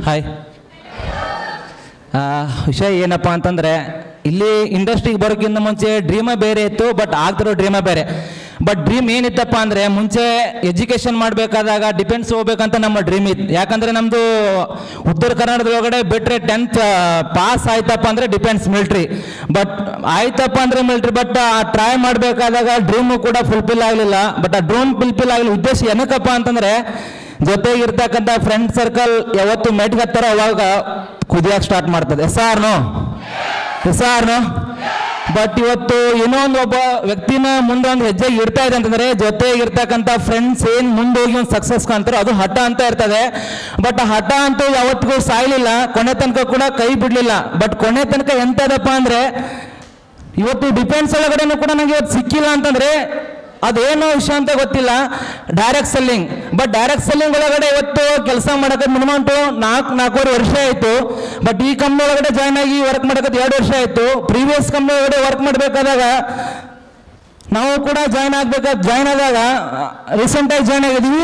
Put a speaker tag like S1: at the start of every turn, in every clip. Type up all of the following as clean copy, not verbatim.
S1: Hi. ವಿಷಯ ಏನಪ್ಪ ಅಂತಂದರೆ, ಇಲ್ಲಿ ಇಂಡಸ್ಟ್ರಿಗೆ ಬರೋಕ್ಕಿಂತ ಮುಂಚೆ ಡ್ರೀಮೇ ಬೇರೆ ಇತ್ತು, ಬಟ್ ಆಗ್ತಿರೋ ಡ್ರೀಮೇ ಬೇರೆ. ಬಟ್ ಡ್ರೀಮ್ ಏನಿತ್ತಪ್ಪ ಅಂದರೆ, ಮುಂಚೆ ಎಜುಕೇಷನ್ ಮಾಡಬೇಕಾದಾಗ ಡಿಫೆನ್ಸ್ ಹೋಗ್ಬೇಕಂತ ನಮ್ಮ ಡ್ರೀಮ್ ಇತ್ತು. ಯಾಕಂದರೆ ನಮ್ಮದು ಉತ್ತರ ಕರ್ನಾಟಕದೊಳಗಡೆ ಬಿಟ್ಟರೆ 10th ಪಾಸ್ ಆಯ್ತಪ್ಪ ಅಂದರೆ ಡಿಫೆನ್ಸ್ ಮಿಲ್ಟ್ರಿ, ಬಟ್ ಆಯ್ತಪ್ಪ ಅಂದರೆ ಮಿಲ್ಟ್ರಿ. ಬಟ್ ಟ್ರೈ ಮಾಡಬೇಕಾದಾಗ ಡ್ರೀಮು ಕೂಡ ಫುಲ್ಫಿಲ್ ಆಗಲಿಲ್ಲ. ಬಟ್ ಆ ಡ್ರೀಮ್ ಫುಲ್ಫಿಲ್ ಆಗಲಿ ಉದ್ದೇಶ ಏನಕ್ಕಪ್ಪ ಅಂತಂದರೆ, ಜೊತೆಗಿರ್ತಕ್ಕಂಥ ಫ್ರೆಂಡ್ ಸರ್ಕಲ್ ಯಾವತ್ತು ಮೆಟ್ಗತ್ತಾರೋ ಅವಾಗ ಕುದಿಯಕ್ಕೆ ಸ್ಟಾರ್ಟ್ ಮಾಡ್ತದೆ. ಎಸ್ ಆರ್ನು. ಬಟ್ ಇವತ್ತು ಏನೋ ಒಂದು ಒಬ್ಬ ವ್ಯಕ್ತಿನ ಮುಂದೆ ಒಂದು ಹೆಜ್ಜೆ ಇಡ್ತಾ ಇದೆ ಅಂತಂದರೆ, ಜೊತೆಗಿರ್ತಕ್ಕಂಥ ಫ್ರೆಂಡ್ಸ್ ಏನು ಮುಂದೆ ಹೋಗಿ ಒಂದು ಸಕ್ಸಸ್ ಕಾಣ್ತಾರೋ ಅದು ಹಠ ಅಂತ ಇರ್ತದೆ. ಬಟ್ ಹಠ ಅಂತೂ ಯಾವತ್ತಿಗೂ ಸಾಯಲಿಲ್ಲ, ಕೊನೆ ತನಕ ಕೂಡ ಕೈ ಬಿಡಲಿಲ್ಲ. ಬಟ್ ಕೊನೆ ತನಕ ಎಂಥದಪ್ಪ ಅಂದರೆ, ಇವತ್ತು ಡಿಫೆನ್ಸ್ ಒಳಗಡೆನೂ ಕೂಡ ನನಗೆ ಇವತ್ತು ಸಿಕ್ಕಿಲ್ಲ ಅಂತಂದರೆ ಅದೇನೋ ವಿಷಯ ಅಂತ ಗೊತ್ತಿಲ್ಲ, direct selling. But direct selling ಒಳಗಡೆ ಇವತ್ತು ಕೆಲಸ ಮಾಡೋಕೆ ಮಿನಿಮಮ್ 4-4.5 ವರ್ಷ ಆಯಿತು. ಬಟ್ ಈ ಕಂಪ್ನಿ ಒಳಗಡೆ ಜಾಯ್ನ್ ಆಗಿ ವರ್ಕ್ ಮಾಡೋಕೆ 2 ವರ್ಷ ಆಯಿತು. ಪ್ರೀವಿಯಸ್ ಕಂಪ್ನಿ ಒಳಗಡೆ ವರ್ಕ್ ಮಾಡಬೇಕಾದಾಗ ನಾವು ಕೂಡ ಜಾಯ್ನ್ ಆದಾಗ ರೀಸೆಂಟಾಗಿ ಜಾಯ್ನ್ ಆಗಿದ್ವಿ.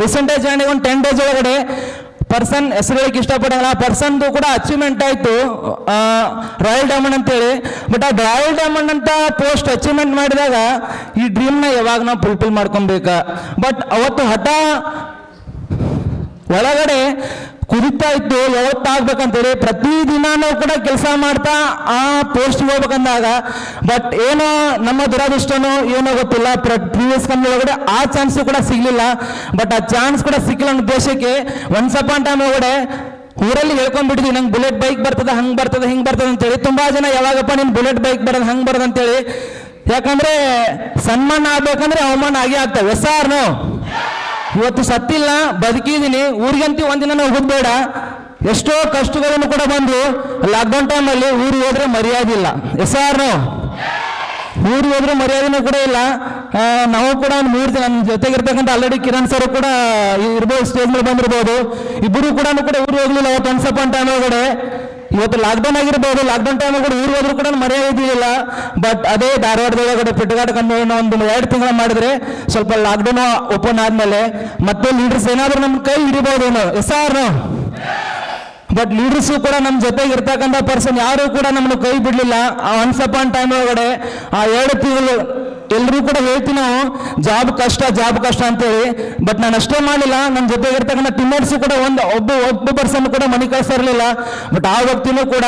S1: ರೀಸೆಂಟಾಗಿ ಜಾಯ್ನ್ ಆಗಿ ಒಂದು 10 days ಒಳಗಡೆ ಪರ್ಸನ್ ಹೆಸರು ಹೇಳಕ್ಕೆ ಇಷ್ಟಪಡೋಲ್ಲ, ಪರ್ಸನ್ದು ಕೂಡ ಅಚೀವ್ಮೆಂಟ್ ಆಯಿತು, ರಾಯಲ್ ಡೈಮಂಡ್ ಅಂತೇಳಿ. ಬಟ್ ಆ ರಾಯಲ್ ಡೈಮಂಡ್ ಅಂತ ಪೋಸ್ಟ್ ಅಚೀವ್ಮೆಂಟ್ ಮಾಡಿದಾಗ ಈ ಡ್ರೀಮ್ನ ಯಾವಾಗ ನಾವು ಫುಲ್ಫಿಲ್ ಮಾಡ್ಕೊಬೇಕಾ. ಬಟ್ ಅವತ್ತು ಹಠ ಒಳಗಡೆ ಕುದಿತಾ ಇತ್ತು, ಯಾವತ್ತಾಗಬೇಕಂತೇಳಿ ಪ್ರತಿದಿನಾನೂ ಕೂಡ ಕೆಲಸ ಮಾಡ್ತಾ ಆ ಪೋಸ್ಟ್ಗೆ ಹೋಗ್ಬೇಕಂದಾಗ, ಬಟ್ ಏನೋ ನಮ್ಮ ದುರಾದೃಷ್ಟನೋ ಏನೋ ಗೊತ್ತಿಲ್ಲ, ಪ್ರೀವಿಯಸ್ ಕಂಪ್ನಿ ಒಳಗಡೆ ಆ ಚಾನ್ಸು ಕೂಡ ಸಿಗಲಿಲ್ಲ. ಬಟ್ ಆ ಚಾನ್ಸ್ ಕೂಡ ಸಿಕ್ಕಿಲ್ಲ ಅನ್ನೋ ಉದ್ದೇಶಕ್ಕೆ ಒನ್ಸ್ ಅಪಾನ್ ಟೈಮ್ ಒಳಗಡೆ ಊರಲ್ಲಿ ಹೇಳ್ಕೊಂಡ್ಬಿಟ್ಟಿದ್ವಿ, ನಂಗೆ ಬುಲೆಟ್ ಬೈಕ್ ಬರ್ತದೆ, ಹಂಗೆ ಬರ್ತದೆ, ಹಿಂಗೆ ಬರ್ತದೆ ಅಂತೇಳಿ. ತುಂಬ ಜನ ಯಾವಾಗಪ್ಪ ನೀನು ಬುಲೆಟ್ ಬೈಕ್ ಬರೋದು, ಹಂಗೆ ಬರೋದು ಅಂತೇಳಿ. ಯಾಕಂದರೆ ಸನ್ಮಾನ ಆಗ್ಬೇಕಂದ್ರೆ ಅವಮಾನ ಆಗೇ ಆಗ್ತವೆ. ಎಸ್ ಆರ್ನು. ಇವತ್ತು ಸತ್ತಿಲ್ಲ, ಬದುಕಿದ್ದೀನಿ, ಊರಿಗಂತೂ ಒಂದಿನ ಹೋಗೋದು ಬೇಡ. ಎಷ್ಟೋ ಕಷ್ಟಗಳನ್ನು ಕೂಡ ಬಂದು ಲಾಕ್ಡೌನ್ ಟೈಮಲ್ಲಿ ಊರಿಗೆ ಹೋದ್ರೆ ಮರ್ಯಾದೆ ಇಲ್ಲ. ಎಸ್ ಆರ್ನು. ಊರಿಗೆ ಹೋದ್ರೆ ಮರ್ಯಾದೆನೂ ಕೂಡ ಇಲ್ಲ. ನಾವು ಕೂಡ ಒಂದು 3 ದಿನ ನನ್ನ ಜೊತೆಗಿರ್ತಕ್ಕಂಥ ಆಲ್ರೆಡಿ ಕಿರಣ್ ಸರ್ ಕೂಡ ಇರ್ಬೋದು, ಸ್ಟೇಜ್ ಮೇಲೆ ಬಂದಿರ್ಬೋದು. ಇಬ್ಬರು ಕೂಡ ಊರಿಗೆ ಹೋಗ್ಲಿಲ್ಲ ಅವತ್ತು ಒನ್ಸ್ ಅಪಾನ್ ಟೈಮ್ ಒಳಗಡೆ. ಇವತ್ತು ಲಾಕ್ಡೌನ್ ಆಗಿರ್ಬೋದು, ಲಾಕ್ಡೌನ್ ಟೈಮ್ ಕೂಡ ಊರಿಗೆ ಹೋದ್ರು ಕೂಡ ಮರ್ಯಾದೆ ಇದ್ದಿಲ್ಲ. ಬಟ್ ಅದೇ ಧಾರವಾಡದೊಳಗಡೆ ಪೆಟ್ಟಗಾಟ ಕಂಪನಿ ಒಂದು 2 ತಿಂಗಳು ಮಾಡಿದ್ರೆ, ಸ್ವಲ್ಪ ಲಾಕ್ಡೌನ್ ಓಪನ್ ಆದಮೇಲೆ ಮತ್ತೆ ಲೀಡರ್ಸ್ ಏನಾದರೂ ನಮ್ಮ ಕೈ ಹಿಡಿಬೋದೇನೋ. ಎಸ್ ಆರ್ನು. ಬಟ್ ಲೀಡರ್ಸು ಕೂಡ ನಮ್ಮ ಜೊತೆಗೆ ಇರ್ತಕ್ಕಂಥ ಪರ್ಸನ್ ಯಾರು ಕೂಡ ನಮ್ಮನ್ನು ಕೈ ಬಿಡಲಿಲ್ಲ. ಆ ಒನ್ಸ್ ಅಪಾನ್ ಟೈಮ್ ಒಳಗಡೆ ಆ 2 ತಿಂಗಳು ಎಲ್ಲರೂ ಕೂಡ ಹೇಳ್ತೀವಿ ನಾವು, ಜಾಬ್ ಕಷ್ಟ ಅಂತೇಳಿ. ಬಟ್ ನಾನು ಅಷ್ಟೇ ಮಾಡಲಿಲ್ಲ, ನನ್ನ ಜೊತೆಗೆ ಇರ್ತಕ್ಕಂಥ ಟೀಮ್ಮೇಟ್ಸು ಕೂಡ ಒಬ್ಬ ಪರ್ಸನ್ ಕೂಡ ಮನೆ ಕಳಿಸ್ತಾ ಇರಲಿಲ್ಲ. ಬಟ್ ಆ ವ್ಯಕ್ತಿನೂ ಕೂಡ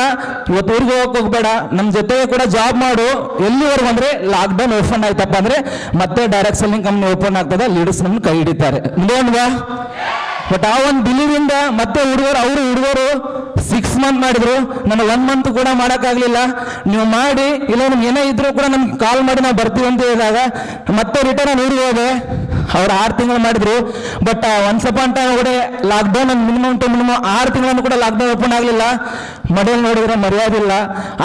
S1: ಇವತ್ತು ಊರಿಗೆ ಹೋಗಬೇಡ, ನಮ್ಮ ಜೊತೆಗೆ ಕೂಡ ಜಾಬ್ ಮಾಡು, ಎಲ್ಲಿವರೆಗೂ ಅಂದರೆ ಲಾಕ್ಡೌನ್ ಓಪನ್ ಆಯ್ತಪ್ಪ ಅಂದರೆ ಮತ್ತೆ ಡೈರೆಕ್ಟ್ ಸೆಲ್ಲಿಂಗ್ ಕಂಪ್ನಿ ಓಪನ್ ಆಗ್ತದೆ, ಲೀಡರ್ಸ್ ನಮ್ಮನ್ನು ಕೈ ಹಿಡಿತಾರೆ. ಮುಂದೆ ಬಟ್ ಆ ಒಂದು ಬಿಲೀವಿಂದ ಮತ್ತೆ ಹುಡುಗರು 6 ಮಂತ್ ಮಾಡಿದ್ರು, ನಾನು 1 ಮಂತ್ ಕೂಡ ಮಾಡೋಕ್ಕಾಗಲಿಲ್ಲ. ನೀವು ಮಾಡಿ, ಇಲ್ಲ ನಿಮ್ಗೆ ಏನೇ ಇದ್ರೂ ಕೂಡ ನಮ್ಗೆ ಕಾಲ್ ಮಾಡಿ ನಾವು ಬರ್ತೀವಿ ಅಂತ ಹೇಳಿದಾಗ ಮತ್ತೆ ರಿಟರ್ನ್ ಊರಿಗೆ ಹೋದೆ. ಅವ್ರು 6 ತಿಂಗಳು ಮಾಡಿದ್ರು. ಬಟ್ ಒನ್ಸ್ ಅಪಾನ್ ಟೈಮ್ ಒಳಗಡೆ ಲಾಕ್ಡೌನ್ ಮಿನಿಮಮ್ 6 ತಿಂಗಳನ್ನು ಕೂಡ ಲಾಕ್ಡೌನ್ ಓಪನ್ ಆಗಲಿಲ್ಲ. ಮನೇಲಿ ನೋಡಿದ್ರೆ ಮರ್ಯಾದೆ ಇಲ್ಲ.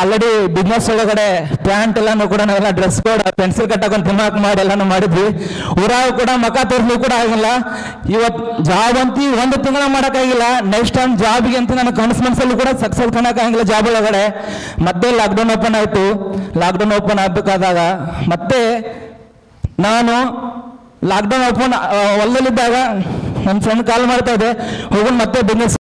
S1: ಆಲ್ರೆಡಿ ಬಿಸ್ನೆಸ್ ಒಳಗಡೆ ಪ್ಯಾಂಟ್ ಎಲ್ಲಾನು ಕೂಡ ನಾವೆಲ್ಲ ಡ್ರೆಸ್ ಕೋಡ್ ಪೆನ್ಸಿಲ್ ಕಟ್ಟಾಕೊಂಡು ತಿನ್ನಾಕ್ ಮಾಡಿ ಎಲ್ಲಾನು ಮಾಡಿದ್ವಿ. ಊರಾಗ ಕೂಡ ಮಕ ತೋರಿಸ್ಲಿಕ್ಕೆ ಕೂಡ ಆಗಿಲ್ಲ. ಇವತ್ತು ಜಾಬ್ ಅಂತ 1 ತಿಂಗಳ ಮಾಡೋಕ್ಕಾಗಿಲ್ಲ. ನೆಕ್ಸ್ಟ್ ಟೈಮ್ ಜಾಬ್ಗೆ ಅಂತ ನನ್ನ ಕನಸಲ್ಲಿ ಕೂಡ ಸಕ್ಸಸ್ ಕಾಣಕ್ಕಾಗಿಲ್ಲ ಜಾಬ್ ಒಳಗಡೆ. ಮತ್ತೆ ಲಾಕ್ಡೌನ್ ಓಪನ್ ಆಯಿತು. ಲಾಕ್ಡೌನ್ ಓಪನ್ ಆಗಬೇಕಾದಾಗ ಮತ್ತೆ ನಾನು ಲಾಕ್ಡೌನ್ ಓಪನ್ ಹೊಲದಲ್ಲಿದ್ದಾಗ ನನ್ನ ಫ್ರೆಂಡ್ ಕಾಲ್ ಮಾಡ್ತಾ ಇದ್ದೆ, ಹೋಗೋಣ ಮತ್ತೆ ಬಿಸ್ನೆಸ್